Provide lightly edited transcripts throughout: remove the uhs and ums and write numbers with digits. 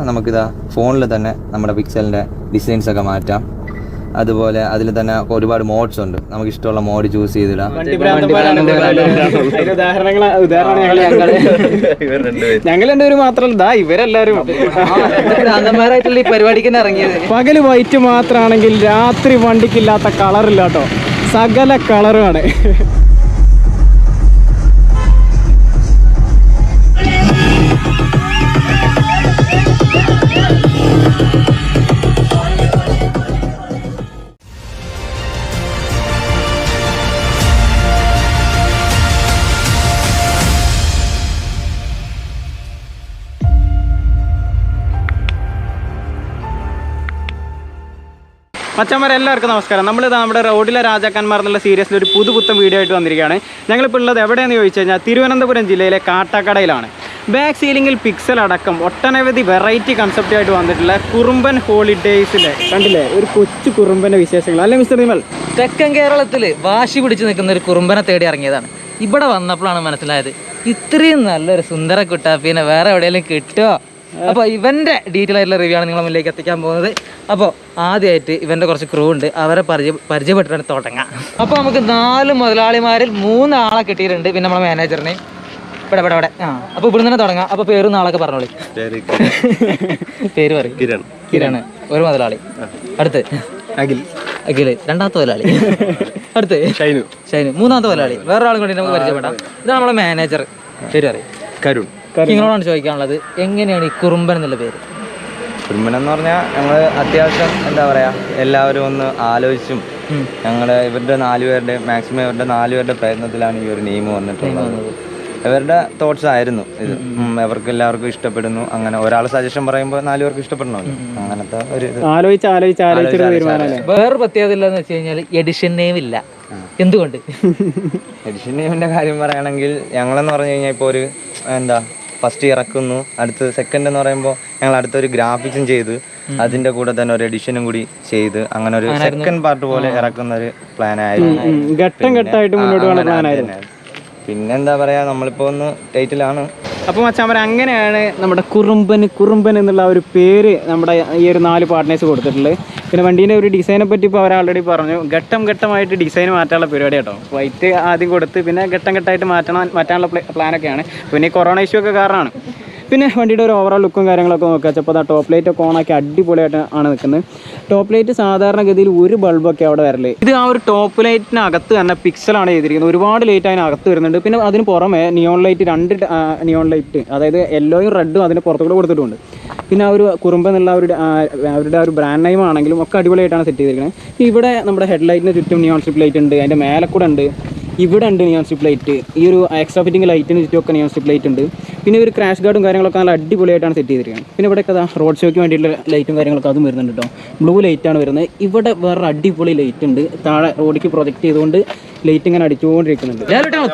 നമുക്കിതാ ഫോണിൽ തന്നെ നമ്മുടെ പിക്സലിൻ്റെ ഡിസൈൻസ് ഒക്കെ മാറ്റാം. അതുപോലെ അതിൽ തന്നെ ഒരുപാട് മോഡ്സ് ഉണ്ട്, നമുക്ക് ഇഷ്ടമുള്ള മോഡ് ചൂസ് ചെയ്തിടാം. ഞങ്ങൾ രണ്ടുപേരും മാത്രമല്ല, ഇവരെല്ലാരും ഈ പരിപാടിക്ക് ഇറങ്ങിയത്. പകല് വൈറ്റ് മാത്രമാണെങ്കിൽ രാത്രി വണ്ടിക്കില്ലാത്ത കളറില്ല കേട്ടോ, സകല കളറുമാണ്. മച്ചന്മാരെ എല്ലാവർക്കും നമസ്കാരം. നമ്മളിതാ നമ്മുടെ റോഡിലെ രാജാക്കന്മാർ എന്നുള്ള സീരീസിൽ ഒരു പുതുപുത്തൻ വീഡിയോ ആയിട്ട് വന്നിരിക്കുകയാണ്. ഞങ്ങളിപ്പോൾ ഉള്ളത് എവിടെയെന്ന് ചോദിച്ചു കഴിഞ്ഞാൽ തിരുവനന്തപുരം ജില്ലയിലെ കാട്ടാക്കടയിലാണ്. ബാക്ക് സീലിംഗിൽ പിക്സൽ അടക്കം ഒട്ടനവധി വെറൈറ്റി കൺസെപ്റ്റായിട്ട് വന്നിട്ടുള്ള കുറുമ്പൻ ഹോളിഡേയ്സിലെ കണ്ടില്ലേ ഒരു കൊച്ചു കുറുമ്പൻ്റെ വിശേഷങ്ങൾ അല്ലേ മിസ്റ്റർ നിമൽ? തെക്കൻ കേരളത്തിൽ വാശി പിടിച്ച് നിൽക്കുന്ന ഒരു കുറുമ്പനെ തേടി ഇറങ്ങിയതാണ്. ഇവിടെ വന്നപ്പോഴാണ് മനസ്സിലായത് ഇത്രയും നല്ലൊരു സുന്ദര കുട്ടാപ്പീനെ വേറെ എവിടെയെങ്കിലും കിട്ടുമോ. അപ്പോൾ ഇവൻ്റെ ഡീറ്റെയിൽ ആയിട്ടുള്ള റിവ്യൂ ആണ് നിങ്ങളുടെ മുന്നിലേക്ക് എത്തിക്കാൻ പോകുന്നത്. അപ്പോൾ ആദ്യമായിട്ട് ഇവൻ്റെ കുറച്ച് ക്രൂ ഉണ്ട്, അവരെ പരിചയപ്പെട്ടിട്ട് തുടങ്ങാം. അപ്പോൾ നമുക്ക് 4 മുതലാളിമാരിൽ 3 ആളെ കിട്ടിയിട്ടുണ്ട്, പിന്നെ നമ്മളെ മാനേജറിനെ ഇവിടെ. അപ്പോൾ ഇവിടെ തന്നെ തുടങ്ങാം. അപ്പോൾ പേരും നാളൊക്കെ പറഞ്ഞോളി. പേര് പറയും. കിരൺ ഒരു മുതലാളി. അടുത്ത് അഖിൽ രണ്ടാമത്തെ മുതലാളി. അടുത്ത് ഷൈനു മൂന്നാമത്തെ മുതലാളി. വേറെ ആളും കൂടി നമുക്ക് പരിചയപ്പെടാം. ഇതാണ് നമ്മളെ മാനേജർ. പേര് പറയും. കരുൺ. നിങ്ങളോടാണ് ചോദിക്കാനുള്ളത്, എങ്ങനെയാണ് ഈ കുറുമ്പൻ എന്നുള്ള പേര്? കുറുമ്പൻ എന്ന് പറഞ്ഞാൽ ഞങ്ങൾ അത്യാവശ്യം എന്താ പറയുക, എല്ലാവരും ഒന്ന് ആലോചിച്ചും ഇവരുടെ 4 പേരുടെ മാക്സിമം ഇവരുടെ 4 പേരുടെ പ്രയത്നത്തിലാണ് ഈ ഒരു നെയിം വന്നിട്ടുള്ളത്. ഇവരുടെ തോട്ട്സ് ആയിരുന്നു ഇത്. അവർക്ക് എല്ലാവർക്കും ഇഷ്ടപ്പെടുന്നു. അങ്ങനെ ഒരാൾ സജഷൻ പറയുമ്പോൾ 4 പേർക്ക് ഇഷ്ടപ്പെടണമല്ലോ. അങ്ങനത്തെ ഒരു വേറൊരു പ്രത്യേകത ഇല്ലെന്ന് വെച്ച് കഴിഞ്ഞാൽ എഡിഷൻ നെയിം ഇല്ല. എന്തുകൊണ്ട്? എഡിഷൻ നെയിമിന്റെ കാര്യം പറയുകയാണെങ്കിൽ ഞങ്ങളെന്ന് പറഞ്ഞു കഴിഞ്ഞാൽ ഇപ്പോൾ ഒരു എന്താ ഫസ്റ്റ് ഇറക്കുന്നു, അടുത്ത് സെക്കൻഡ് എന്ന് പറയുമ്പോൾ ഞങ്ങൾ അടുത്തൊരു ഗ്രാഫിക്സും ചെയ്ത് അതിന്റെ കൂടെ തന്നെ ഒരു എഡിഷനും കൂടി ചെയ്ത് അങ്ങനെ ഒരു സെക്കൻഡ് പാർട്ട് പോലെ ഇറക്കുന്ന ഒരു പ്ലാൻ ആയിരുന്നു. പിന്നെന്താ പറയാ, നമ്മളിപ്പോ ഒന്ന് ടൈറ്റിലാണ്. അപ്പോൾ മച്ചാൻ അങ്ങനെയാണ് നമ്മുടെ കുറുമ്പൻ എന്നുള്ള ഒരു പേര് നമ്മുടെ ഈ ഒരു 4 പാർട്ട്നേഴ്സ് കൊടുത്തിട്ടുള്ളത്. പിന്നെ വണ്ടീൻ്റെ ഒരു ഡിസൈനെ പറ്റി ഇപ്പോൾ അവർ ആൾറെഡി പറഞ്ഞു. ഘട്ടമായിട്ട് ഡിസൈൻ മാറ്റാനുള്ള പരിപാടി കേട്ടോ. വൈറ്റ് ആദ്യം കൊടുത്ത് പിന്നെ ഘട്ടമായിട്ട് മാറ്റാനുള്ള പ്ലാനൊക്കെയാണ്. പിന്നെ ഈ കൊറോണ ഇഷ്യൂ ഒക്കെ കാരണമാണ്. പിന്നെ വണ്ടിയുടെ ഒരു ഓവറോൾ ലുക്കും കാര്യങ്ങളൊക്കെ നോക്കുക വെച്ചപ്പോൾ ടോപ്പ് ലൈറ്റ് ഒക്കെ ഓണാക്കി അടിപൊളിയായിട്ട് ആണ് നിൽക്കുന്നത്. ടോപ്പ് ലൈറ്റ് സാധാരണഗതിയിൽ ഒരു ബൾബൊക്കെ അവിടെ വരല്. ഇത് ആ ഒരു ടോപ്പ് ലൈറ്റിനകത്ത് തന്നെ പിക്സലാണ് ചെയ്തിരിക്കുന്നത്. ഒരുപാട് ലൈറ്റ് അതിനകത്ത് വരുന്നുണ്ട്. പിന്നെ അതിന് പുറമെ നിയോൺ ലൈറ്റ് 2 നിയോൺ ലൈറ്റ്, അതായത് യെല്ലോയും റെഡും അതിന് പുറത്തുകൂടെ കൊടുത്തിട്ടുണ്ട്. പിന്നെ ആ ഒരു കുറുമ്പൻ എന്നുള്ള അവരുടെ ഒരു ബ്രാൻഡ് നെയിം ആണെങ്കിലും ഒക്കെ അടിപൊളിയായിട്ടാണ് സെറ്റ് ചെയ്തിരിക്കുന്നത്. ഇവിടെ നമ്മുടെ ഹെഡ് ലൈറ്റിന് ചുറ്റും നിയോൺ സ്ട്രിപ്പ് ലൈറ്റ് ഉണ്ട്, അതിൻ്റെ മേലെ കൂടെ ഉണ്ട്, ഇവിടെ ഉണ്ട് നിയോൺ സ്ട്രിപ്പ് ലൈറ്റ്. ഈ ഒരു എക്സ്ട്രാ ഫിറ്റിംഗ് ലൈറ്റിന് ചുറ്റുമൊക്കെ നിയോൺ സ്ട്രിപ്പ് ലൈറ്റ് ഉണ്ട്. പിന്നെ ഒരു ക്രാഷ് ഗാർഡും കാര്യങ്ങളൊക്കെ നല്ല അടിപൊളിയായിട്ടാണ് സെറ്റ് ചെയ്തിരിക്കുന്നത്. പിന്നെ ഇവിടെയൊക്കെ റോഡ് ഷോയ്ക്ക് വേണ്ടിയിട്ടുള്ള ലൈറ്റും കാര്യങ്ങളൊക്കെ അതും വരുന്നുണ്ട് കേട്ടോ. ബ്ലൂ ലൈറ്റാണ് വരുന്നത്. ഇവിടെ വേറെ അടിപൊളി ലൈറ്റ് ഉണ്ട്, താഴെ റോഡിലേക്ക് പ്രൊജക്ട് ചെയ്തുകൊണ്ട് ലൈറ്റ് ഇങ്ങനെ അടിച്ചുകൊണ്ടിരിക്കുന്നുണ്ട്.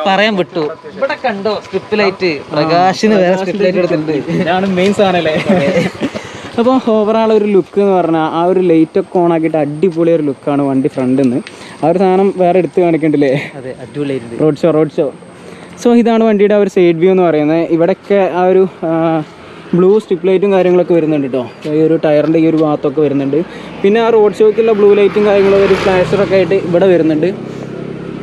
പറയാൻ വിട്ടു, ഇവിടെ കണ്ടോ സ്ട്രിപ്പ് ലൈറ്റ്, പ്രകാശിന് വേറെ സ്ട്രിപ്പ് ലൈറ്റ് എടുത്തിട്ടുണ്ട്. ഇതാണ് മെയിൻ സാധനമല്ലേ. അപ്പോൾ ഓവറാൾ ഒരു ലുക്ക് എന്ന് പറഞ്ഞാൽ ആ ഒരു ലൈറ്റൊക്കെ ഓൺ ആക്കിയിട്ട് അടിപൊളി ഒരു ലുക്കാണ് വണ്ടി ഫ്രണ്ടിൽ നിന്ന്. ആ ഒരു സാധനം വേറെ എടുത്ത് കാണിക്കണ്ടില്ലേ. അതെ, അടിപൊളി റോഡ് ഷോ. സോ ഇതാണ് വണ്ടിയുടെ ആ ഒരു സൈഡ് വ്യൂ എന്ന് പറയുന്നത്. ഇവിടെയൊക്കെ ആ ഒരു ബ്ലൂ സ്ട്രിപ്പ് ലൈറ്റും കാര്യങ്ങളൊക്കെ വരുന്നുണ്ട് കേട്ടോ. ഈ ഒരു ടയറിൻ്റെ ഈ ഒരു ഭാഗത്തൊക്കെ വരുന്നുണ്ട്. പിന്നെ ആ റോഡ് ഷോയ്ക്കുള്ള ബ്ലൂ ലൈറ്റും കാര്യങ്ങളും ഒരു ഫ്ലാഷറൊക്കെ ആയിട്ട് ഇവിടെ വരുന്നുണ്ട്.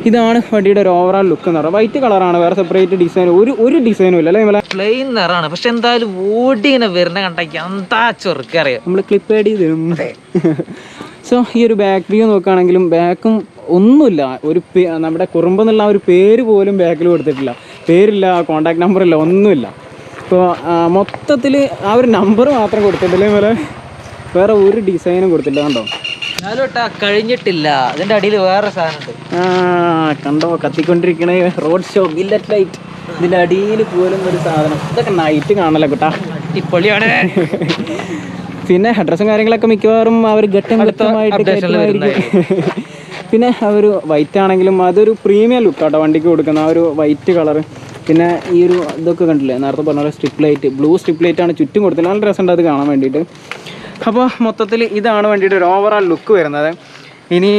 ഇതാണ് വണ്ടിയുടെ ഒരു ഓവറാൾ ലുക്ക് എന്ന് പറയുന്നത്. വൈറ്റ് കളറാണ്, വേറെ സെപ്പറേറ്റ് ഡിസൈൻ ഒരു ഡിസൈനും ഇല്ല അല്ലേ. പ്ലെയിൻ നിറാണ്, പക്ഷെ എന്തായാലും ഓടി ഇങ്ങനെ വരുന്ന കണ്ടെങ്കിൽ എന്താ ചൊറുക്കറിയാം, നമ്മൾ ക്ലിപ്പ് ആഡ് ചെയ്ത്. സോ ഈ ഒരു ബാക്ക് വ്യൂ നോക്കുകയാണെങ്കിലും ബാക്കും ഒന്നുമില്ല. നമ്മുടെ കുറുമ്പെന്നുള്ള ആ ഒരു പേര് പോലും ബാക്കിൽ കൊടുത്തിട്ടില്ല. പേരില്ല, കോൺടാക്ട് നമ്പറില്ല, ഒന്നുമില്ല. ഇപ്പോൾ മൊത്തത്തിൽ ആ ഒരു നമ്പർ മാത്രം കൊടുത്തിട്ടില്ലേ പോലെ വേറെ ഒരു ഡിസൈനും കൊടുത്തില്ല. കണ്ടോ കഴിഞ്ഞിട്ടില്ല. അതിന്റെ അടിയിൽ വേറെ സാധനം കണ്ടോ കത്തിക്കൊണ്ടിരിക്കണ റോഡ് ഷോ ബില്ലറ്റ് ലൈറ്റ്. ഇതിന്റെ അടിയിൽ പോലും ഒരു സാധനം. ഇതൊക്കെ നൈറ്റ് കാണല്ലോ കേട്ടാ, അടിപൊളിയാണ്. പിന്നെ അഡ്രസ്സും കാര്യങ്ങളൊക്കെ മിക്കവാറും അവർ ഘട്ടമായിട്ട്. പിന്നെ ആ ഒരു വൈറ്റ് ആണെങ്കിലും അതൊരു പ്രീമിയം ലുക്കാട്ടോ വണ്ടിക്ക് കൊടുക്കുന്ന ആ ഒരു വൈറ്റ് കളറ്. പിന്നെ ഈ ഒരു ഇതൊക്കെ കണ്ടില്ലേ, നേരത്തെ പറഞ്ഞ പോലെ സ്ട്രിപ്പ് ലൈറ്റ്, ബ്ലൂ സ്ട്രിപ്പ് ലൈറ്റാണ് ചുറ്റും കൊടുത്തത്. നല്ല രസമുണ്ട് അത് കാണാൻ വേണ്ടിയിട്ട്. അപ്പോൾ മൊത്തത്തിൽ ഇതാണ് വണ്ടിയുടെ ഒരു ഓവറാൾ ലുക്ക് വരുന്നത്. ഇനി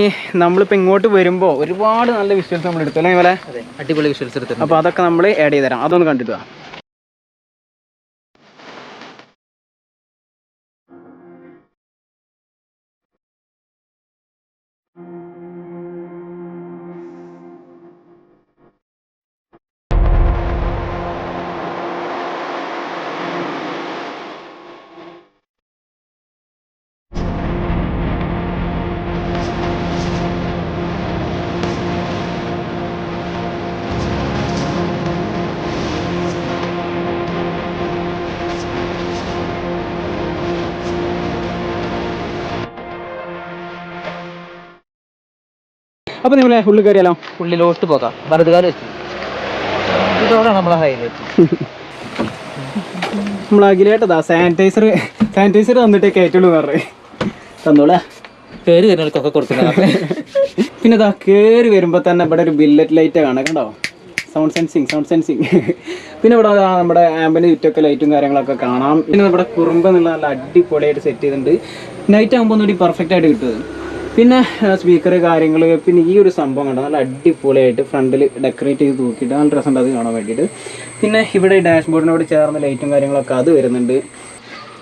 നമ്മളിപ്പോൾ ഇങ്ങോട്ട് വരുമ്പോൾ ഒരുപാട് നല്ല വിഷ്വൽസ് നമ്മൾ എടുത്തു അല്ലേ പോലെ. അടിപൊളി വിഷ്വൽസ് എടുത്തു. അപ്പോൾ അതൊക്കെ നമ്മൾ ആഡ് ചെയ്ത് തരാം. അതൊന്ന് കണ്ടിട്ട് അപ്പോൾ നിങ്ങളെ ഉള്ളിൽ കയറിയാലോ? ഉള്ളിലോട്ട് പോകാം. വലതുകാലം വെച്ചു. ഇതോടാണ് നമ്മളെ ഹൈലൈറ്റ്. നമ്മൾ അഖിലേട്ടതാ സാനിറ്റൈസർ തന്നിട്ടേ കയറ്റുള്ളൂ എന്ന് പറഞ്ഞു. തന്നോളാ. കയറി വരുന്നവർക്കൊക്കെ കൊടുക്കുന്നത്. പിന്നെ ഇതാ കയറി വരുമ്പോൾ തന്നെ ഇവിടെ ഒരു ബില്ലറ്റ് ലൈറ്റ് കാണാം, കണ്ടോ? Sound sensing. പിന്നെ ഇവിടെ നമ്മുടെ ആംബിന് ചുറ്റൊക്കെ ലൈറ്റും കാര്യങ്ങളൊക്കെ കാണാം. പിന്നെ ഇവിടെ കുറുമ്പ് എന്നുള്ള നല്ല അടിപൊളിയായിട്ട് സെറ്റ് ചെയ്തിട്ടുണ്ട്. നൈറ്റ് ആകുമ്പോൾ ഒന്നുകൂടി പെർഫെക്റ്റ് ആയിട്ട് കിട്ടുന്നത്. പിന്നെ സ്പീക്കർ കാര്യങ്ങൾ, പിന്നെ ഈ ഒരു സംഭവം കണ്ടോ, നല്ല അടിപൊളിയായിട്ട് ഫ്രണ്ടിൽ ഡെക്കറേറ്റ് ചെയ്ത് തൂക്കിയിട്ട് നല്ല രസമുണ്ട് അത് കാണാൻ വേണ്ടിയിട്ട്. പിന്നെ ഇവിടെ ഡാഷ്ബോർഡിനോട് ചേർന്ന ലൈറ്റും കാര്യങ്ങളൊക്കെ അത് വരുന്നുണ്ട്.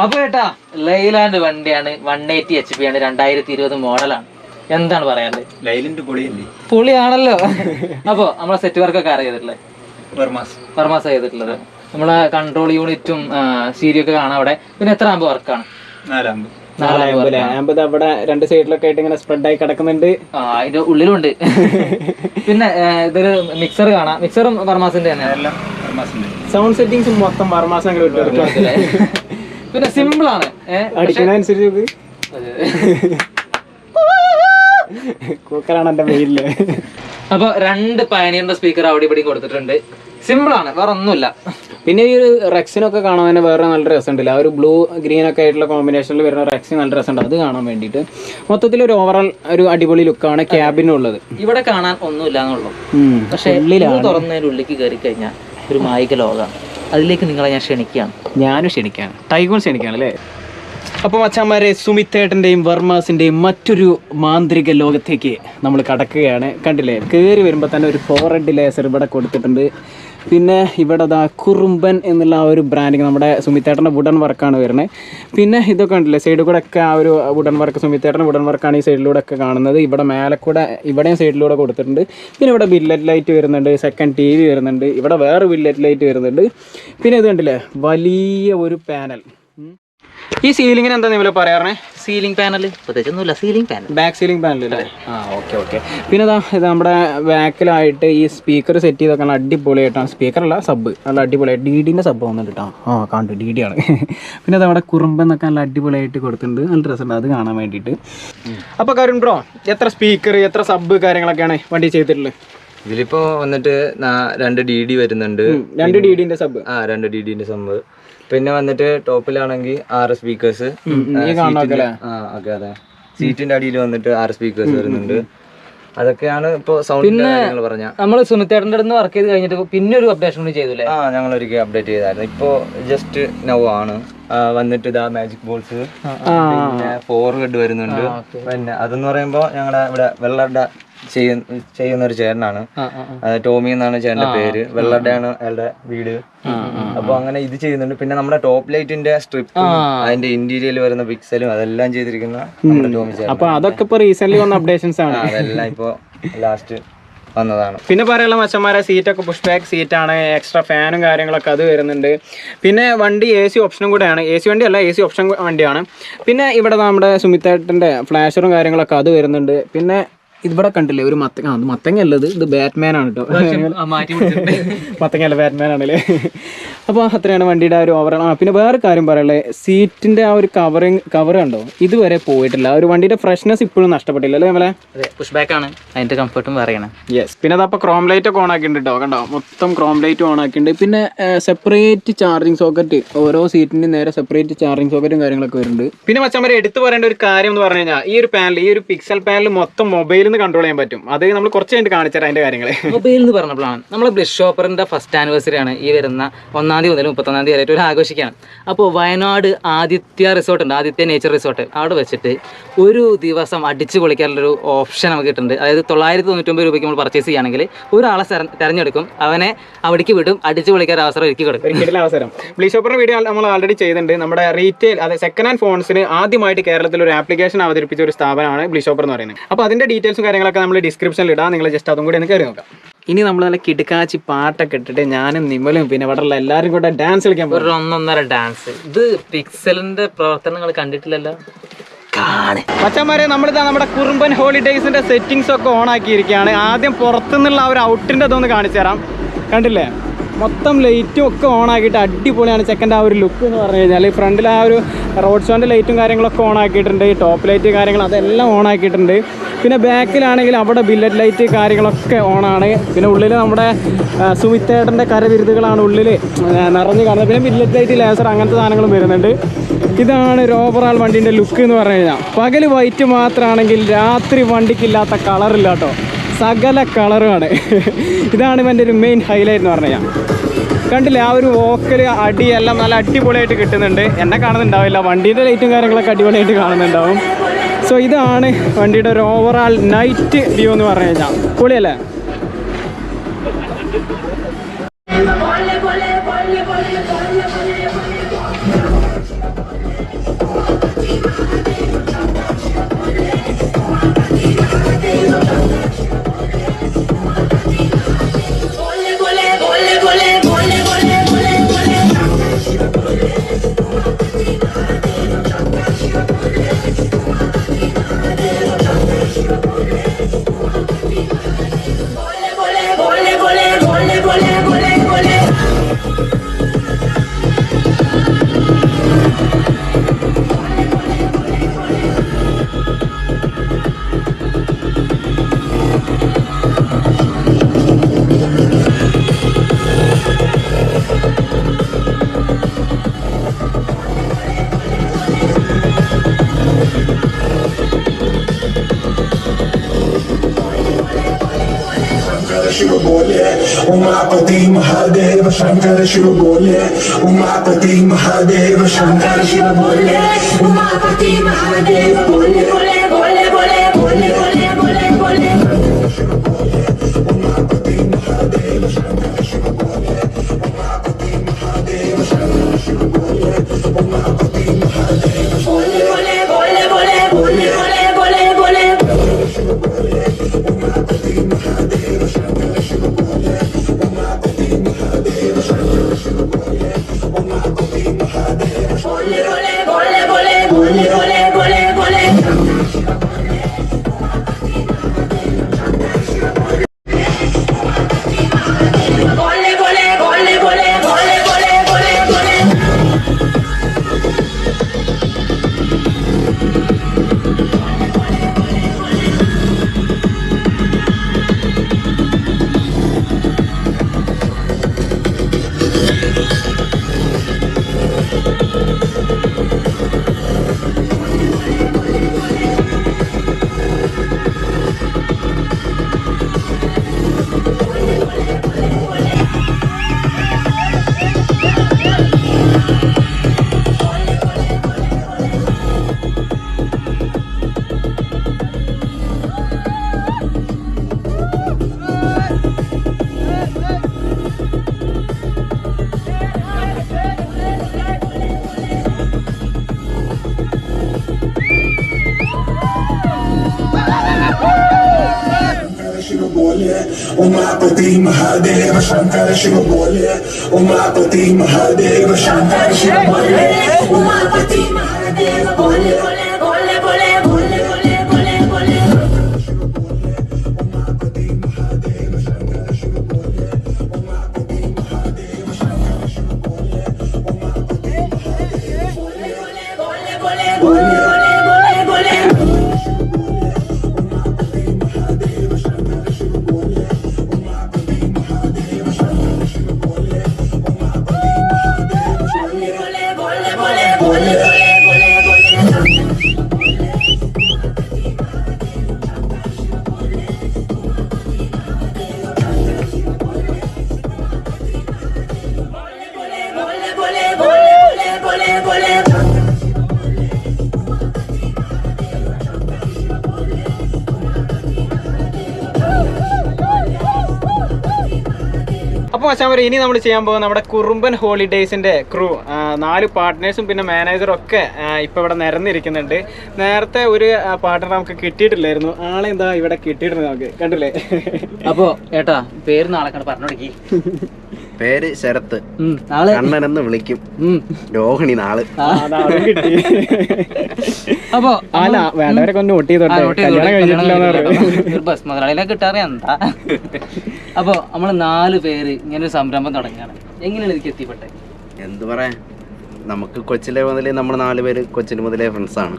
അപ്പോൾ ഏട്ടാ ലൈലാൻഡ് വണ്ടിയാണ്, 180 HP ആണ്, 2020 മോഡലാണ്. എന്താണ് പറയാനുള്ളത്? ലൈലൻഡ് പൊളിയല്ലേ? പൊളിയാണല്ലോ. അപ്പോൾ നമ്മളെ സെറ്റ് വർക്കൊക്കെ ആരാ ചെയ്തിട്ടുള്ളത്? ഫർമാസ് ചെയ്തിട്ടുള്ളത്. നമ്മളെ കൺട്രോൾ യൂണിറ്റും സീരിയൊക്കെ കാണാം അവിടെ. പിന്നെ എത്ര ആകുമ്പോൾ വർക്കാണ്? 4 ആമ്പ് അവിടെ 2 സൈഡിലൊക്കെ ആയിട്ട് ഇങ്ങനെ സ്പ്രെഡ് ആയി കിടക്കുന്നുണ്ട്. അതിന്റെ ഉള്ളിലുണ്ട്. പിന്നെ ഇതൊരു മിക്സർ കാണാം. മിക്സറും ഫർമാസിന്റെ തന്നെ. സൗണ്ട് സെറ്റിംഗ്സ് മൊത്തം ഫർമാസ് അങ്ങനെ വിട്ടു. പിന്നെ സിമ്പിൾ ആണ്, അടിക്കുന്നതനുസരിച്ച് കൂക്കറാണ് എന്റെ മെയില്. അപ്പൊ 2 പയനിയറിന്റെ സ്പീക്കർ അവിടെ ഇവിടെ കൊടുത്തിട്ടുണ്ട്. സിമ്പിൾ ആണ്, വേറെ ഒന്നുമില്ല. പിന്നെ ഈ ഒരു റെക്സിനൊക്കെ കാണാൻ തന്നെ വേറെ നല്ല രസമുണ്ടല്ലോ. ആ ഒരു ബ്ലൂ ഗ്രീൻ ഒക്കെ ആയിട്ടുള്ള കോമ്പിനേഷനിൽ വരുന്ന റെക്സിന് നല്ല രസമുണ്ട് അത് കാണാൻ വേണ്ടിയിട്ട്. മൊത്തത്തിൽ ഒരു ഓവറോൾ ഒരു അടിപൊളി ലുക്കാണ് ക്യാബിനുള്ളത്. ഇവിടെ കാണാൻ ഒന്നുമില്ല എന്നുള്ളൂ. പക്ഷെ തുറന്നതിന്റെ ഉള്ളിലേക്ക് കയറി കഴിഞ്ഞാൽ ഒരു മായിക ലോകമാണ്. അതിലേക്ക് നിങ്ങളെ ഞാൻ ക്ഷണിക്കുകയാണ്. ഞാനും ക്ഷണിക്കുകയാണ്, ടൈഗോൺ ക്ഷണിക്കുകയാണ് അല്ലേ? അപ്പോൾ മച്ചാന്മാരെ, സുമിത്തേട്ടൻ്റെയും വർമാസിൻ്റെയും മറ്റൊരു മാന്ത്രിക ലോകത്തേക്ക് നമ്മൾ കടക്കുകയാണ്. കണ്ടില്ലേ, കയറി വരുമ്പോൾ തന്നെ ഒരു ഫോർഹെഡ് ലേസർ ഇവിടെ കൊടുത്തിട്ടുണ്ട്. പിന്നെ ഇവിടെ ദാ കുറുമ്പൻ എന്നുള്ള ആ ഒരു ബ്രാൻഡിങ് നമ്മുടെ സുമിത്തേട്ടൻ്റെ വുഡൻ വർക്കാണ് വരുന്നത്. പിന്നെ ഇതൊക്കെ ഉണ്ടല്ലേ സൈഡിൽ കൂടെ ഒക്കെ ആ ഒരു വുഡൻ വർക്ക്, സുമിത്തേട്ടൻ്റെ വുഡൻ വർക്കാണ് ഈ സൈഡിലൂടെ ഒക്കെ കാണുന്നത്. ഇവിടെ മേലെ കൂടെ ഇവിടെയും സൈഡിലൂടെ കൊടുത്തിട്ടുണ്ട്. പിന്നെ ഇവിടെ ബില്ലറ്റ് ലൈറ്റ് വരുന്നുണ്ട്, സെക്കൻഡ് TV വരുന്നുണ്ട്, ഇവിടെ വേറെ ബില്ലറ്റ് ലൈറ്റ് വരുന്നുണ്ട്. പിന്നെ ഇത് കണ്ടില്ലേ, വലിയ ഒരു പാനൽ. ഈ സീലിങ്ങിന് എന്താ നിങ്ങൾ പറയാറേ? സീലിംഗ് പാനൽ പ്രത്യേകിച്ചൊന്നുമില്ല, ceiling panel, back ceiling panel അല്ലേ? ഓക്കെ. പിന്നെ ഇത് നമ്മുടെ ബാക്കിലായിട്ട് ഈ സ്പീക്കർ സെറ്റ് ചെയ്തൊക്കെ നല്ല അടിപൊളിയായിട്ടാണ്. സ്പീക്കറല്ല, സബ് നല്ല അടിപൊളിയായിട്ട് DDൻ്റെ സബ് വന്നിട്ട് കേട്ടോ. കണ്ടു, DD ആണ്. പിന്നെ അത് അവിടെ കുറുമ്പെന്നൊക്കെ നല്ല അടിപൊളിയായിട്ട് കൊടുത്തിട്ടുണ്ട്. നല്ല രസമുണ്ട് അത് കാണാൻ വേണ്ടിയിട്ട്. അപ്പോൾ കരുൺ ബ്രോ, എത്ര സ്പീക്കർ, എത്ര സബ് കാര്യങ്ങളൊക്കെയാണ് വണ്ടി ചെയ്തിട്ടുള്ളത്? ഇതിലിപ്പോ വന്നിട്ട് 2 DD വരുന്നുണ്ട്, 2 DDൻ്റെ സബ്. 2 DDൻ്റെ സബ്. പിന്നെ വന്നിട്ട് ടോപ്പിലാണെങ്കിൽ 6 സ്പീക്കേഴ്സ്. അതെ, സീറ്റിന്റെ അടിയിൽ വന്നിട്ട് 6 സ്പീക്കേഴ്സ് വരുന്നുണ്ട്. അതൊക്കെയാണ് ഇപ്പൊ സൗണ്ട് പറഞ്ഞ. നമ്മൾ സുമിത്തേട്ടൻ്റെ അടുത്ത് വർക്ക് ചെയ്ത് കഴിഞ്ഞിട്ട് പിന്നെ ഒരു അപ്ഡേഷൻ കൂടി ചെയ്തില്ലേ? ഞങ്ങൾ ഒരിക്കൽ അപ്ഡേറ്റ് ചെയ്തായിരുന്നു. ഇപ്പോ ജസ്റ്റ് നൗ ആണ് വന്നിട്ട് ഇതാ മാജിക് ബോൾസ്, പിന്നെ ഫോർഹെഡ് വരുന്നുണ്ട്. പിന്നെ അതെന്ന് പറയുമ്പോ ഞങ്ങളുടെ ഇവിടെ വെള്ളറുടെ ചെയ്യുന്ന ഒരു ചേട്ടനാണ്, ടോമി എന്നാണ് ചേട്ടന്റെ പേര്. വെള്ളറുടെയാണ് അയാളുടെ വീട്. അപ്പൊ അങ്ങനെ ഇത് ചെയ്യുന്നുണ്ട്. പിന്നെ നമ്മുടെ ടോപ്പ് ലൈറ്റിന്റെ സ്ട്രിപ്പും അതിന്റെ ഇന്റീരിയൽ വരുന്ന പിക്സലും അതെല്ലാം ചെയ്തിരിക്കുന്ന നമ്മുടെ ടോമി ചേട്ടൻ. അപ്പൊ അതൊക്കെ ഇപ്പൊ റീസെന്റ് വന്ന അപ്ഡേഷൻസ് ആണ്. അതെല്ലാം ഇപ്പൊ ലാസ്റ്റ് വന്നതാണ്. പിന്നെ പറയാനുള്ള മച്ചന്മാരെ, സീറ്റൊക്കെ പുഷ് ബാക്ക് സീറ്റാണ്, എക്സ്ട്രാ ഫാനും കാര്യങ്ങളൊക്കെ അത് വരുന്നുണ്ട്. പിന്നെ വണ്ടി AC ഓപ്ഷനും കൂടെയാണ്. AC വണ്ടി അല്ല, AC ഓപ്ഷൻ വണ്ടിയാണ്. പിന്നെ ഇവിടെ നമ്മുടെ സുമിത്തേട്ടൻ്റെ ഫ്ലാഷറും കാര്യങ്ങളൊക്കെ അത് വരുന്നുണ്ട്. പിന്നെ ഇവിടെ കണ്ടില്ലേ ഒരു മത്തങ്ങ അല്ലത്, ഇത് ബാറ്റ്മാൻ ആണ് കേട്ടോ. മത്തങ്ങല്ല, ബാറ്റ്മാൻ ആണല്ലേ. അപ്പോൾ അത്രയാണ് വണ്ടിയുടെ ആ ഒരു ഓവറോൾ. പിന്നെ വേറെ കാര്യം പറയാനുള്ളത്, സീറ്റിന്റെ ആ ഒരു കവർ കണ്ടോ, ഇതുവരെ പോയിട്ടില്ല. ഒരു വണ്ടിയുടെ ഫ്രഷ്നെസ് ഇപ്പോഴും നഷ്ടപ്പെട്ടില്ല അല്ലേ നമ്മളെ? പുഷ് ബാക്ക് ആണ്, അതിന്റെ കംഫർട്ടും പറയണം. യെസ്. പിന്നെ അതപ്പോൾ ക്രോം ലൈറ്റ് ഒക്കെ ഓൺ ആക്കിയിട്ടുണ്ട് കേട്ടോ, കണ്ടോ, മൊത്തം ക്രോം ലൈറ്റ് ഓൺ ആക്കിയിട്ടുണ്ട്. പിന്നെ സെപ്പറേറ്റ് ചാർജിങ് സോക്കറ്റ്, ഓരോ സീറ്റിന്റെ നേരെ സെപ്പറേറ്റ് ചാർജിങ് സോക്കറ്റും കാര്യങ്ങളൊക്കെ വരുന്നുണ്ട്. പിന്നെ മച്ചന്മാരെ എടുത്തു പറയേണ്ട ഒരു കാര്യം എന്ന് പറഞ്ഞു കഴിഞ്ഞാൽ, ഈ ഒരു പാനൽ, ഈ ഒരു പിക്സൽ പാനൽ മൊത്തം മൊബൈൽ കൺട്രോൾ ചെയ്യാൻ പറ്റും. അത് നമ്മൾ കുറച്ച് കഴിഞ്ഞിട്ട് കാണിച്ചാൽ അതിന്റെ കാര്യങ്ങൾ. മൊബൈൽ എന്ന് പറഞ്ഞപ്പോഴാണ് നമ്മളെ ബ്ലിസ് ഷോപ്പറിന്റെ ഫസ്റ്റ് ആനിവേഴ്സറി ആണ് ഈ വരുന്ന 1-ാം തീയതി മുതൽ 30-ാം തീയതി വരെ ഒരു ആഘോഷിക്കുകയാണ്. അപ്പോൾ വയനാട് ആദിത്യ റിസോർട്ട് ഉണ്ട്, ആദിത്യ നേച്ചർ റിസോർട്ട്, അവിടെ വെച്ചിട്ട് ഒരു ദിവസം അടിച്ചു പൊളിക്കാനുള്ളൊരു ഓപ്ഷൻ നമുക്ക് കിട്ടുന്നുണ്ട്. അതായത് 999 രൂപയ്ക്ക് നമ്മൾ പർച്ചേസ് ചെയ്യുകയാണെങ്കിൽ ഒരാളെ തിരഞ്ഞെടുക്കും, അവനെ അവിടേക്ക് വിടും, അടിച്ചു പൊളിക്കാൻ അവസരം ഒരുക്കി കൊടുക്കും. അവസരം ബ്ലിസ് ഷോപ്പറിന്റെ വീഡിയോ നമ്മൾ ആൾറെഡി ചെയ്തിട്ടുണ്ട്. നമ്മുടെ റീറ്റെയിൽ, അതായത് സെക്കൻഡ് ഹാൻഡ് ഫോൺസിന് ആദ്യമായിട്ട് കേരളത്തിൽ ഒരു ആപ്ലിക്കേഷൻ അവതരിപ്പിച്ച ഒരു സ്ഥാപനമാണ് ബ്ലിസ് ഷോപ്പർ എന്ന് പറയുന്നത്. അപ്പോൾ അതിന്റെ ഡീറ്റെയിൽസും കാര്യങ്ങളൊക്കെ നമ്മൾ ഡിസ്ക്രിപ്ഷനിൽ ഇടാം, നിങ്ങൾ ജസ്റ്റ് അതും കൂടി ഒന്ന് കയറി നോക്കാം. ഇനി നമ്മൾ നല്ല കിടുക്കാച്ചി പാട്ടൊക്കെ ഇട്ടിട്ട് ഞാനും നിമലും പിന്നെ ഇവിടെ ഉള്ള എല്ലാവരും കൂടെ ഡാൻസ് കളിക്കാൻ ഒരു 1.5 ഡാൻസ്. ഇത് പിക്സലിന്റെ പ്രവർത്തനങ്ങൾ കണ്ടിട്ടില്ലല്ലോ. മച്ചന്മാരെ, നമ്മളിതാ നമ്മുടെ കുറുമ്പൻ ഹോളിഡേയ്സിന്റെ സെറ്റിംഗ്സ് ഒക്കെ ഓൺ ആക്കിയിരിക്കുകയാണ്. ആദ്യം പുറത്തുനിന്നുള്ള ആ ഒരു ഔട്ടിന്റെ അതൊന്ന് കാണിച്ചു തരാം. കണ്ടില്ലേ, മൊത്തം ലൈറ്റും ഒക്കെ ഓൺ ആക്കിയിട്ട് അടിപൊളിയാണ് ചെക്കൻ്റെ ആ ഒരു ലുക്ക് എന്ന് പറഞ്ഞു കഴിഞ്ഞാൽ. ഫ്രണ്ടിൽ ആ ഒരു റോഡ് ഷോൻ്റെ ലൈറ്റും കാര്യങ്ങളൊക്കെ ഓൺ ആക്കിയിട്ടുണ്ട്, ടോപ്പ് ലൈറ്റ് കാര്യങ്ങൾ അതെല്ലാം ഓൺ ആക്കിയിട്ടുണ്ട്. പിന്നെ ബാക്കിലാണെങ്കിൽ അവിടെ ബില്ലറ്റ് ലൈറ്റ് കാര്യങ്ങളൊക്കെ ഓണാണ്. പിന്നെ ഉള്ളിൽ നമ്മുടെ സുമിത്തേട്ടൻ്റെ കരവിരുതുകളാണ് ഉള്ളിൽ നിറഞ്ഞ് കാണുന്നത്. പിന്നെ ബില്ലറ്റ് ലൈറ്റ്, ലേസർ അങ്ങനത്തെ സാധനങ്ങളും വരുന്നുണ്ട്. ഇതാണ് ഒരു ഓവറാൾ വണ്ടീൻ്റെ ലുക്ക് എന്ന് പറഞ്ഞു കഴിഞ്ഞാൽ. പകൽ വൈറ്റ് മാത്രമാണെങ്കിൽ രാത്രി വണ്ടിക്കില്ലാത്ത കളറില്ല കേട്ടോ, സകല കളറുമാണ്. ഇതാണ് ഇവൻ്റെ ഒരു മെയിൻ ഹൈലൈറ്റ് എന്ന് പറഞ്ഞു കഴിഞ്ഞാൽ. കണ്ടില്ലേ ആ ഒരു വോക്കൽ അടിയെല്ലാം നല്ല അടിപൊളിയായിട്ട് കിട്ടുന്നുണ്ട്. എന്നെ കാണുന്നുണ്ടാവില്ല, വണ്ടീൻ്റെ ലൈറ്റും കാര്യങ്ങളൊക്കെ അടിപൊളിയായിട്ട് കാണുന്നുണ്ടാവും. സോ ഇതാണ് വണ്ടിയുടെ ഒരു ഓവറാൾ നൈറ്റ് വ്യൂ എന്ന് പറഞ്ഞു കഴിഞ്ഞാൽ. പൊളിയല്ലേ? शिव बोले उमापति महादेव शंकर शिव बोले उमापति महादेव शंकर शिव बोले उमापति महादेव बोले बोले बोले बोले बोले बोले बोले शिव बोले उमापति महादेव शंकर शिव बोले उमापति महादेव शंकर शिव बोले उमापति महादेव बोले बोले बोले बोले बोले बोले बोले शिव बोले उमापति महादेव शंकर शिव बोले उमापति महादेव शंकर शिव बोले उमापति महादेव बोले बोले बोले बोले बोले बोले बोले उमापति महादेव शंकर शिव बोले उमापति महादेव शंकर शिव बोले उमापति महादेव बोले बोले बोले बोले बोले बोले बोले शिव बोले उमापति महादेव शंकर शिव बोले उमापति महादेव शंकर शिव बोले उमापति महादेव बोले बोले बोले बोले बोले അപ്പോൾ മച്ചാൻ ഇനി നമ്മൾ ചെയ്യാൻ പോകുന്നത് നമ്മുടെ കുറുമ്പൻ ഹോളിഡേയ്സിൻ്റെ ക്രൂ 4 പാർട്ട്നേഴ്സും പിന്നെ മാനേജറും ഒക്കെ ഇപ്പോൾ ഇവിടെ നിരന്നിരിക്കുന്നുണ്ട്. നേരത്തെ ഒരു പാർട്ട്ണർ നമുക്ക് കിട്ടിയിട്ടില്ലായിരുന്നു, ആളെ എന്താ ഇവിടെ കിട്ടിയിട്ടുണ്ട് നമുക്ക്, കണ്ടില്ലേ? അപ്പോൾ ഏട്ടാ പേര് നാളെ പറഞ്ഞോടക്കി. പേര് ശരത്ത്, കണ്ണനെന്ന് വിളിക്കും, രോഹിണി നാള്. കിട്ടി. അപ്പൊ അല്ല വേണ്ടവരൊക്കെ ഒന്ന് നോട്ട് ചെയ്തോട്ടെ, കല്യാണം കഴിഞ്ഞിട്ടില്ല. ബസ് മുതലാളിയിലെ കിട്ടാറിയ എന്താ അപ്പോൾ നമ്മൾ 4 പേര് ഇങ്ങനെ ഒരു സംരംഭം തുടങ്ങുകയാണ്. എങ്ങനെയാണ് ഇതിലേക്ക് എത്തിപ്പെട്ടത്? എന്ത് പറയാൻ, നമുക്ക് കൊച്ചിലെ മുതലേ നമ്മൾ 4 പേര് കൊച്ചിന് മുതലേ ഫ്രണ്ട്സാണ്.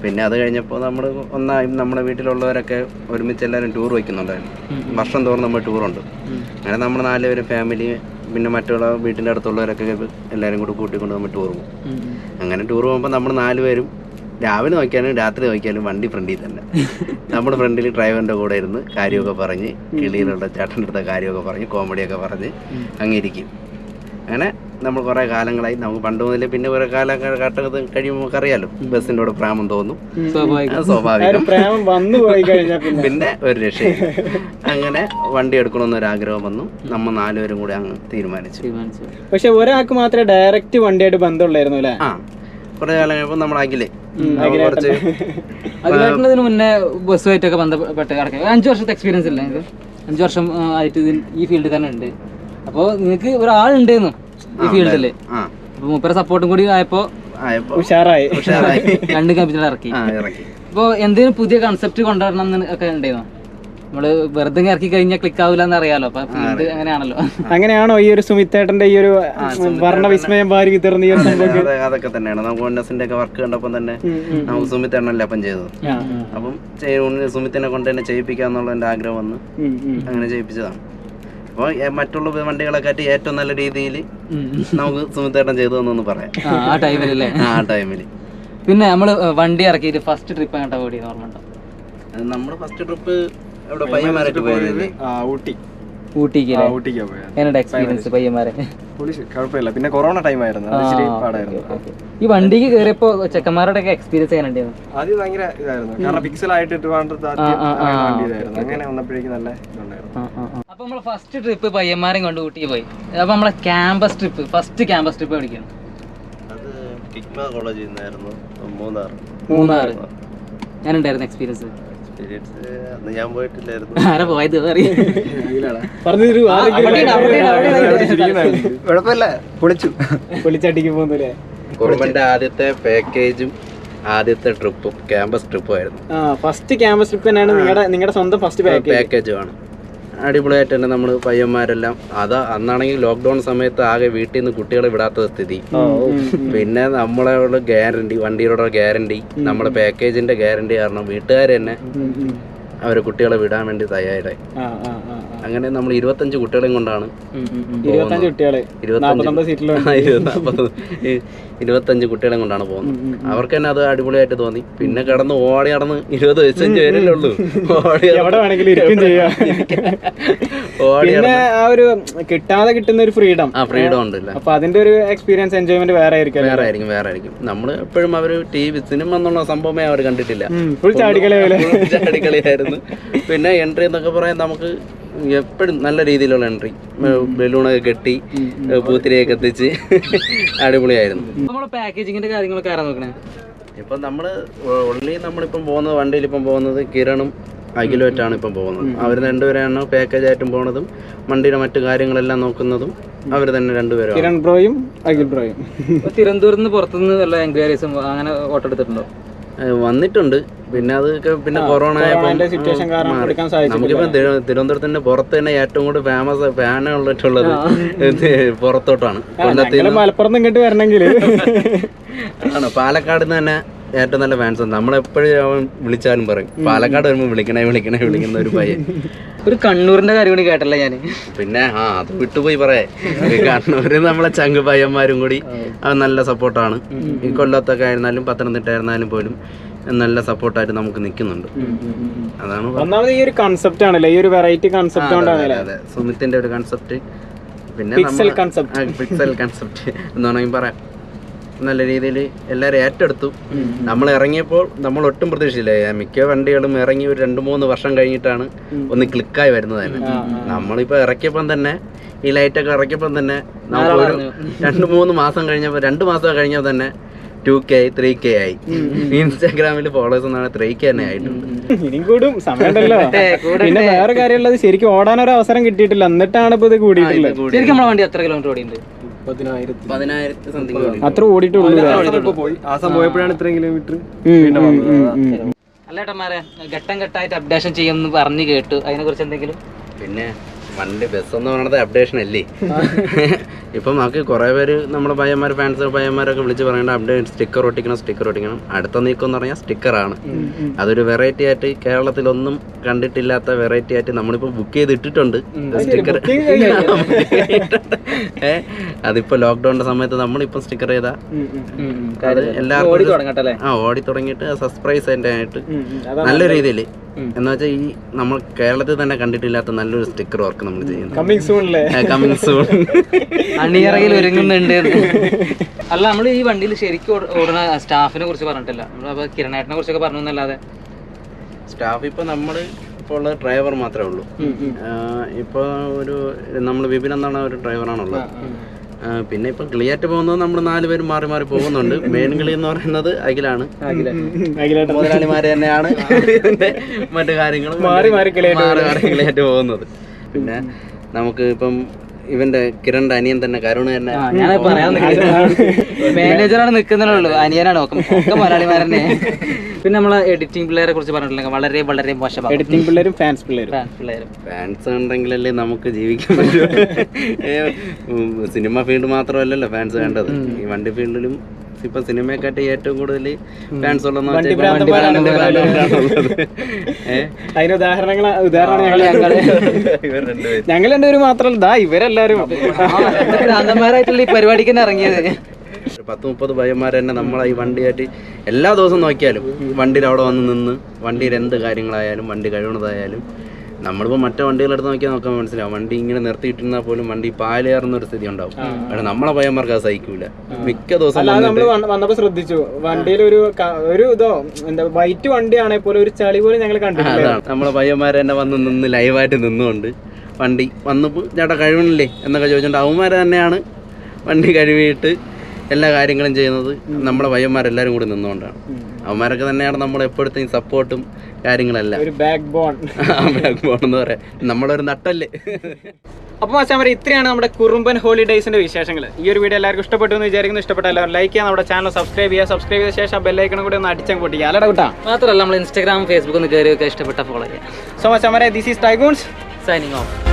പിന്നെ അത് കഴിഞ്ഞപ്പോൾ നമ്മൾ ഒന്നായി നമ്മുടെ വീട്ടിലുള്ളവരൊക്കെ ഒരുമിച്ച് എല്ലാവരും ടൂർ വയ്ക്കുന്നുണ്ടായിരുന്നു. വർഷം തോറും നമ്മൾ ടൂറുണ്ട്. അങ്ങനെ നമ്മൾ 4 പേര് ഫാമിലി, പിന്നെ മറ്റുള്ള വീട്ടിൻ്റെ അടുത്തുള്ളവരൊക്കെ എല്ലാവരും കൂടി കൂട്ടിക്കൊണ്ട് നമ്മൾ ടൂർ പോകും. അങ്ങനെ ടൂർ പോകുമ്പോൾ നമ്മൾ 4 പേരും രാവിലെ നോക്കിയാലും രാത്രി നോക്കിയാലും വണ്ടി ഫ്രണ്ടിൽ തന്നെ. നമ്മുടെ ഫ്രണ്ടിൽ ഡ്രൈവറിൻ്റെ കൂടെ ഇരുന്ന് കാര്യമൊക്കെ പറഞ്ഞ്, കിളിയിലുള്ള ചേട്ടൻ്റെ അടുത്ത കാര്യമൊക്കെ പറഞ്ഞ്, കോമഡിയൊക്കെ പറഞ്ഞ് അങ്ങിരിക്കും. അങ്ങനെ നമ്മൾ കുറേ കാലങ്ങളായി. നമുക്ക് പണ്ട് മുതലേ പിന്നെ കുറേ കാലഘട്ടം കഴിയുമ്പോൾ നമുക്ക് അറിയാലോ, ബസ്സിൻ്റെ കൂടെ പ്രേമം തോന്നും, സ്വാഭാവികം. പിന്നെ ഒരു രക്ഷയില്ല. അങ്ങനെ വണ്ടി എടുക്കണമെന്നൊരാഗ്രഹം വന്നു. നമ്മൾ 4 പേരും കൂടി അങ്ങ് തീരുമാനിച്ചു. പക്ഷെ ഒരാൾക്ക് മാത്രമേ ഡയറക്റ്റ് വണ്ടിയായിട്ട് ബന്ധമുള്ളായിരുന്നു അല്ലേ? ആ, കുറേ കാലം കഴിയുമ്പോൾ നമ്മൾ അഖിലേ കുറച്ച് അതിന് മുന്നേ ബസ്സുമായിട്ടൊക്കെ ബന്ധപ്പെട്ട് കിടക്കുക. 5 വർഷത്തെ എക്സ്പീരിയൻസ് ഇല്ല നിങ്ങൾക്ക്? 5 വർഷം ആയിട്ട് ഈ ഫീൽഡിൽ തന്നെ ഉണ്ട്. അപ്പോൾ നിങ്ങൾക്ക് ഒരാളുണ്ടായിരുന്നു ഈ ഫീൽഡിൽ. അപ്പോൾ മൂപ്പരെ സപ്പോർട്ടും കൂടി ആയപ്പോൾ ഉഷാറായി. 2 ക്യാപിറ്റൽ ഇറക്കി. അപ്പോൾ എന്തെങ്കിലും പുതിയ കൺസെപ്റ്റ് കൊണ്ടുവരണം എന്ന് ഒക്കെ ഉണ്ടായിരുന്നു? നമ്മള് വെറുതെ ഇറക്കി കഴിഞ്ഞാൽ ക്ലിക്ക് ആവില്ല എന്ന് അറിയാലോ. അപ്പൊ ഫീൽഡ് അങ്ങനെയാണല്ലോ. അങ്ങനെയാണോ ഈ ഒരു സുമിത്തേട്ടന്റെ ഈ ഒരു വർണ്ണവിസ്മയം ഭാരി വിതർന്ന ഈ ഒരു സംഭവം? അതൊക്കെ തന്നെയാണ്. നമുക്ക് ഒന്നസിന്റെ ഒക്കെ വർക്ക് കണ്ടപ്പോൾ തന്നെ നമുക്ക് സുമിത്തേട്ടനല്ലേ അപ്പം ചെയ്തത്. അപ്പം സുമിത്തിനെ കൊണ്ട് തന്നെ ചെയ്യിപ്പിക്കാന്നുള്ള എൻ്റെ ആഗ്രഹം വന്ന് അങ്ങനെ ചെയ്യിപ്പിച്ചതാണ്. അപ്പോൾ മറ്റുള്ള വണ്ടികളെക്കാട്ടി ഏറ്റവും നല്ല രീതിയിൽ നമുക്ക് സുമിത്തേട്ടൻ ചെയ്തു തന്നൊന്ന് പറയാം ആ ടൈമിലല്ലേ? ആ ടൈമിൽ. പിന്നെ നമ്മള് വണ്ടി ഇറക്കിയിട്ട് ഫസ്റ്റ് ട്രിപ്പ് അങ്ങോട്ടാ ഓടി ഓർമ്മ ഉണ്ടോ? നമ്മുടെ ഫസ്റ്റ് ട്രിപ്പ് ഇവിടെ പയ്യന്മാരായിട്ട് പോയത് ഊട്ടിക്ക്. എന്നോട് എക്സ്പീരിയൻസ് പയ്യന്മാരെ? കുഴപ്പമില്ല. പിന്നെ കൊറോണ ടൈം ആയിരുന്നു, ഈ വണ്ടിക്ക് കയറിയപ്പോ ചെക്കന്മാരുടെ ഒക്കെ എക്സ്പീരിയൻസ് എങ്ങനെ ഉണ്ടായിരുന്നു? ആദ്യം ഭയങ്കര ഇതായിരുന്നു, കാരണം പിക്സൽ ആയിട്ട് അങ്ങനെ വന്നപ്പോഴേക്കും നല്ല ഇതുണ്ടായിരുന്നു. അപ്പൊ നമ്മള് ഫസ്റ്റ് ട്രിപ്പ് പയ്യന്മാരെയും കൊണ്ട് ഊട്ടി പോയി. അപ്പൊ നമ്മളെ campus trip, first campus trip എവിടേക്കാണ്? അത് ടിക്മ കോളേജിൽ നിന്നായിരുന്നു, മൂന്നാർ. ഞാനുണ്ടായിരുന്നു എക്സ്പീരിയൻസ്. ഞാൻ പോയിട്ടില്ലായിരുന്നു. ആരാ പോയത് അറിയാം? കുഴപ്പമില്ല, പൊളിച്ചടിക്ക് പോകുന്നില്ലേ? കുറുമ്പന്റെ ആദ്യത്തെ പാക്കേജും ആദ്യത്തെ ട്രിപ്പും ക്യാമ്പസ് ട്രിപ്പും ആയിരുന്നു. ഫസ്റ്റ് ക്യാമ്പസ് ട്രിപ്പ് തന്നെയാണ് നിങ്ങളുടെ സ്വന്തം ഫസ്റ്റ് പാക്കേജുമാണ്. അടിപൊളിയായിട്ട് തന്നെ നമ്മൾ പയ്യന്മാരെല്ലാം അന്നാണെങ്കിൽ ലോക്ക്ഡൌൺ സമയത്ത് ആകെ വീട്ടിൽ നിന്ന് കുട്ടികളെ വിടാത്ത സ്ഥിതി. പിന്നെ നമ്മളോട് ഗ്യാരണ്ടി, വണ്ടിയുടെ ഗ്യാരണ്ടി, നമ്മുടെ പാക്കേജിന്റെ ഗ്യാരണ്ടി കാരണം വീട്ടുകാർ തന്നെ അവരെ കുട്ടികളെ വിടാൻ വേണ്ടി തയ്യാറായി. അങ്ങനെ നമ്മൾ 25 കുട്ടികളെയും കൊണ്ടാണ് 25 കുട്ടികളെ കൊണ്ടാണ് പോകുന്നത്. അവർക്ക് തന്നെ അത് അടിപൊളിയായിട്ട് തോന്നി. പിന്നെ കിടന്ന് ഓടി നടന്ന് 25 പേരല്ലേ ഉള്ളൂ, ആ ഒരു കിട്ടാതെ കിട്ടുന്ന ഒരു ഫ്രീഡം ഉണ്ടല്ലോ. അപ്പൊ അതിന്റെ ഒരു എക്സ്പീരിയൻസ് എൻജോയ്മെന്റ് വേറെ ആയിരിക്കും. നമ്മൾ എപ്പോഴും അവര് സിനിമ എന്നുള്ള സംഭവമേ അവർ കണ്ടിട്ടില്ല. ഫുൾ ചാടിക്കളിയായിരുന്നു. പിന്നെ എൻട്രി എന്നൊക്കെ പറയാൻ നമുക്ക് എപ്പോഴും നല്ല രീതിയിലുള്ള എൻട്രി, ബലൂണൊക്കെ കെട്ടി പൂത്തിരിയൊക്കെ എത്തിച്ച് അടിപൊളിയായിരുന്നു. പാക്കേജിങ്ങിന്റെ കാര്യങ്ങളൊക്കെ ആരാ നോക്കണേ? ഇപ്പം നമ്മളിപ്പം പോകുന്നത്, വണ്ടിയിൽ ഇപ്പം പോകുന്നത് കിരണും അഖിലുമായിട്ടാണ് ഇപ്പം പോകുന്നത്. അവർ രണ്ടുപേരാണ് പാക്കേജ് ആയിട്ടും പോകുന്നതും വണ്ടിയുടെ മറ്റു കാര്യങ്ങളെല്ലാം നോക്കുന്നതും അവർ തന്നെ രണ്ടുപേരും. കിരൺ ബ്രോയും അഖിൽ ബ്രോയും. തിരുവനന്തപുരത്ത് നിന്ന് പുറത്തുനിന്ന് വല്ല എൻക്വയറീസും അങ്ങനെ ഓട്ടോ എടുത്തിട്ടുണ്ടോ? വന്നിട്ടുണ്ട്. പിന്നെ അതൊക്കെ പിന്നെ കൊറോണ നമുക്കിപ്പം തിരുവനന്തപുരത്തിന്റെ പുറത്ത് തന്നെ ഏറ്റവും കൂടുതൽ ഫേമസ് ഫാനുള്ളത് പുറത്തോട്ടാണ്. മലപ്പുറത്ത് ഇങ്ങോട്ട് വരണമെങ്കിൽ ആണ്. പാലക്കാട് നിന്ന് തന്നെ ഏറ്റവും നല്ല ഫാൻസ്. നമ്മളെപ്പോഴും അവൻ വിളിച്ചാലും പറയും പാലക്കാട് വരുമ്പോൾ വിളിക്കുന്ന ഒരു പയ്യൻ. ഒരു കണ്ണൂരിന്റെ കാര്യം കൂടി കേട്ടല്ലേ ഞാൻ. പിന്നെ അത് വിട്ടുപോയി പറയാ. കണ്ണൂര് നമ്മളെ ചങ്ക് പയ്യന്മാരും കൂടി അവൻ നല്ല സപ്പോർട്ടാണ്. ഈ കൊല്ലത്തൊക്കെ ആയിരുന്നാലും പത്തനംതിട്ട ആയിരുന്നാലും പോലും നല്ല സപ്പോർട്ടായിട്ട് നമുക്ക് നിൽക്കുന്നുണ്ട്. അതാണ് ഒന്നാമത് ഈ ഒരു കൺസെപ്റ്റ് ആണല്ലേ, ഈ ഒരു വെറൈറ്റി കൺസെപ്റ്റ് കൊണ്ടാണ്. അതെ, സുമിത്തിന്റെ ഒരു കൺസെപ്റ്റ്. പിന്നെ പിക്സൽ കൺസെപ്റ്റ് എന്ന് വേണമെങ്കിൽ പറയാം. നല്ല രീതിയിൽ എല്ലാവരും ഏറ്റെടുത്തു. നമ്മൾ ഇറങ്ങിയപ്പോൾ നമ്മൾ ഒട്ടും പ്രതീക്ഷിച്ചില്ല. മിക്ക വണ്ടികളും ഇറങ്ങി ഒരു 2-3 വർഷം കഴിഞ്ഞിട്ടാണ് ഒന്ന് ക്ലിക്കായി വരുന്നത് തന്നെ. നമ്മളിപ്പോൾ ഇറക്കിയപ്പം തന്നെ ഈ ലൈറ്റൊക്കെ ഇറക്കിയപ്പം തന്നെ നമുക്കൊരു 2-3 മാസം കഴിഞ്ഞപ്പോൾ 2 മാസം കഴിഞ്ഞപ്പോൾ തന്നെ 2K 3K ആയി. ഇൻസ്റ്റാഗ്രാമിൽ ഫോളോവേഴ്സ് 3K തന്നെ ആയിട്ടുണ്ട്. ഇനിയും കൂടും, സമയമുണ്ടല്ലോ. പിന്നെ വേറെ കാര്യമുള്ളത്, ശരിക്കും ഓടാനൊരു അവസരം കിട്ടിയിട്ടില്ല, എന്നിട്ടാണ് ഇപ്പൊ ഇത് കൂടിയിട്ടുള്ളത്. ശരിക്കും നമ്മളെ വണ്ടി എത്ര കിലോമീറ്റർ ഓടിയുണ്ട്? 10,000 സംതിങ് അത്ര ഓടിയിട്ടുള്ളൂ. ആസം പോയപ്പോഴാണ് ഇത്രയും കിലോമീറ്റർ. അല്ലേട്ടന്മാരെ ഘട്ടം ഘട്ടമായിട്ട് അപ്ഡേഷൻ ചെയ്യുമെന്ന് പറഞ്ഞു കേട്ടു. അതിനെ കുറിച്ച് എന്തെങ്കിലും? പിന്നെ വണ്ടി ബസ് എന്ന് പറയുന്നത് അപ്ഡേഷൻ അല്ലേ. ഇപ്പം നമുക്ക് കുറേ പേര് നമ്മുടെ പയ്യന്മാർ പയ്യന്മാരൊക്കെ വിളിച്ച് പറയേണ്ട അപ്ഡേറ്റ് സ്റ്റിക്കർ ഒട്ടിക്കണം. അടുത്ത നീക്കം എന്ന് പറഞ്ഞാൽ സ്റ്റിക്കറാണ്. അതൊരു വെറൈറ്റി ആയിട്ട് കേരളത്തിലൊന്നും കണ്ടിട്ടില്ലാത്ത വെറൈറ്റി ആയിട്ട് നമ്മളിപ്പോൾ ബുക്ക് ചെയ്ത് ഇട്ടിട്ടുണ്ട് സ്റ്റിക്കർ. അതിപ്പോൾ ലോക്ക്ഡൗണിന്റെ സമയത്ത് നമ്മളിപ്പം സ്റ്റിക്കർ ചെയ്താൽ അത് എല്ലാവർക്കും ഓടി തുടങ്ങിയിട്ട് സർപ്രൈസ് ആയിട്ട് നല്ല രീതിയിൽ എന്ന് വെച്ചാൽ ഈ നമ്മൾ കേരളത്തിൽ തന്നെ കണ്ടിട്ടില്ലാത്ത നല്ലൊരു സ്റ്റിക്കർ വർക്ക് നമ്മൾ ചെയ്യുന്നു. കമ്മിങ് സൂൺ അണിയറയിൽ ഒരുങ്ങുന്നുണ്ട്. അല്ല, നമ്മൾ ഈ വണ്ടിയിൽ ശരിക്കും ഓടുന്ന സ്റ്റാഫിനെ കുറിച്ച് പറഞ്ഞിട്ടില്ല. നമ്മളപ്പോൾ കിരണേട്ടനെ കുറിച്ചൊക്കെ പറഞ്ഞു എന്നല്ലാതെ സ്റ്റാഫ് ഇപ്പോൾ നമ്മൾ ഇപ്പോൾ ഉള്ള ഡ്രൈവർ മാത്രമേ ഉള്ളൂ. ഇപ്പോൾ ഒരു നമ്മൾ വിപിൻ എന്നാണ് ഒരു ഡ്രൈവറാണുള്ളത്. പിന്നെ ഇപ്പം കിളിയാറ്റ് പോകുന്നത് നമ്മൾ 4 പേരും മാറി മാറി പോകുന്നുണ്ട്. മെയിൻ കിളി എന്ന് പറയുന്നത് അഖിലാണ്. മുതലാളിമാര് തന്നെയാണ് മറ്റു കാര്യങ്ങളും മാറി മാറി കിളിയാറ്റ് പോകുന്നത്. പിന്നെ നമുക്ക് ഇപ്പം ഇവന്റെ കിരണിന്റെ അനിയൻ തന്നെ കരുണ് തന്നെ ഞാൻ പറയാൻ മാനേജറാണ് നിൽക്കുന്നേ, അനിയനാണ് ഒക്കെ മലയാളിമാരനെ. പിന്നെ നമ്മളെ എഡിറ്റിംഗ് പിള്ളേരെ കുറിച്ച് പറഞ്ഞിട്ടുണ്ടെങ്കിൽ വളരെ വളരെ മോശമാണ്. എഡിറ്റിംഗ് പിള്ളേരും ഫാൻസ് ഫാൻസ് ഉണ്ടെങ്കിലല്ലേ നമുക്ക് ജീവിക്കാൻ പറ്റൂ. സിനിമ ഫീൽഡ് മാത്രമല്ലല്ലോ ഫാൻസ് വേണ്ടത്, ഈ വണ്ടി ഫീൽഡിലും ഇപ്പൊ സിനിമയെക്കാട്ടി ഏറ്റവും കൂടുതൽ ഫാൻസ് ഉള്ളത് അതിന് ഞങ്ങൾ രണ്ടുപേരും മാത്രമല്ല, ഇവരെല്ലാരും ഈ പരിപാടിക്ക് തന്നെ ഇറങ്ങിയത്. 10-30 പയ്യന്മാർ തന്നെ നമ്മളെ ഈ വണ്ടിയായിട്ട് എല്ലാ ദിവസവും നോക്കിയാലും വണ്ടിയിൽ അവിടെ വന്ന് നിന്ന് വണ്ടിയിൽ എന്ത് കാര്യങ്ങളായാലും വണ്ടി കഴുകുന്നതായാലും നമ്മളിപ്പോൾ മറ്റേ വണ്ടികളെടുത്ത് നോക്കാൻ മനസ്സിലാവും. വണ്ടി ഇങ്ങനെ നിർത്തിയിട്ടിരുന്നാൽ പോലും വണ്ടി പാലേറുന്ന ഒരു സ്ഥിതി ഉണ്ടാവും. കാരണം നമ്മളെ പയ്യന്മാർക്ക് അത് സഹിക്കൂല. മിക്ക ദിവസം നമ്മൾ വന്നപ്പോ ശ്രദ്ധിച്ചു വണ്ടിയിൽ ഒരു ഇതോ എന്താ വൈറ്റ് വണ്ടിയാണെങ്കിൽ പോലും ഒരു ചളി പോലും ഞങ്ങൾ കണ്ടിട്ടില്ല. അതാണ് നമ്മളെ പയ്യന്മാർ തന്നെ വന്ന് നിന്ന് ലൈവായിട്ട് നിന്നുകൊണ്ട് വണ്ടി വന്നപ്പോൾ ചേട്ടാ കഴിവണില്ലേ എന്നൊക്കെ ചോദിച്ചിട്ട് അവന്മാർ തന്നെയാണ് വണ്ടി കഴുകിയിട്ട് എല്ലാ കാര്യങ്ങളും ചെയ്യുന്നത്. നമ്മളെ പയ്യന്മാരെല്ലാവരും കൂടി നിന്നുകൊണ്ടാണ്. അവന്മാരൊക്കെ തന്നെയാണ് നമ്മൾ എപ്പോഴത്തെയും സപ്പോർട്ടും കാര്യങ്ങളെല്ലാം. ഒരു ബാക്ക് ബോൺ എന്ന് പറയാം, നമ്മളൊരു നട്ടല്ലേ. അപ്പോൾ മച്ചാൻ ഇത്രയാണ് നമ്മുടെ കുറുമ്പൻ ഹോളിഡേയ്സിന്റെ വിശേഷങ്ങൾ. ഈ ഒരു വീഡിയോ എല്ലാവർക്കും ഇഷ്ടപ്പെട്ടു എന്ന് വിചാരിക്കുന്നു. ഇഷ്ടപ്പെട്ട എല്ലാവരും ലൈക്ക് ചെയ്യാൻ നമ്മുടെ ചാനൽ സബ്സ്ക്രൈബ് ചെയ്ത ശേഷം ബെല്ലൈക്കണും കൂടി ഒന്ന് അടിച്ചാൽ പൊട്ടിക്കുക. അല്ലടാ കൂട്ടാ, മാത്രമല്ല നമ്മൾ ഇൻസ്റ്റാഗ്രാം ഫേസ്ബുക്ക് ഒന്ന് കയറിയൊക്കെ ഇഷ്ടപ്പെട്ട ഫോളോ ചെയ്യാം. So Machan this is ടൈഗൂൺസ് signing off.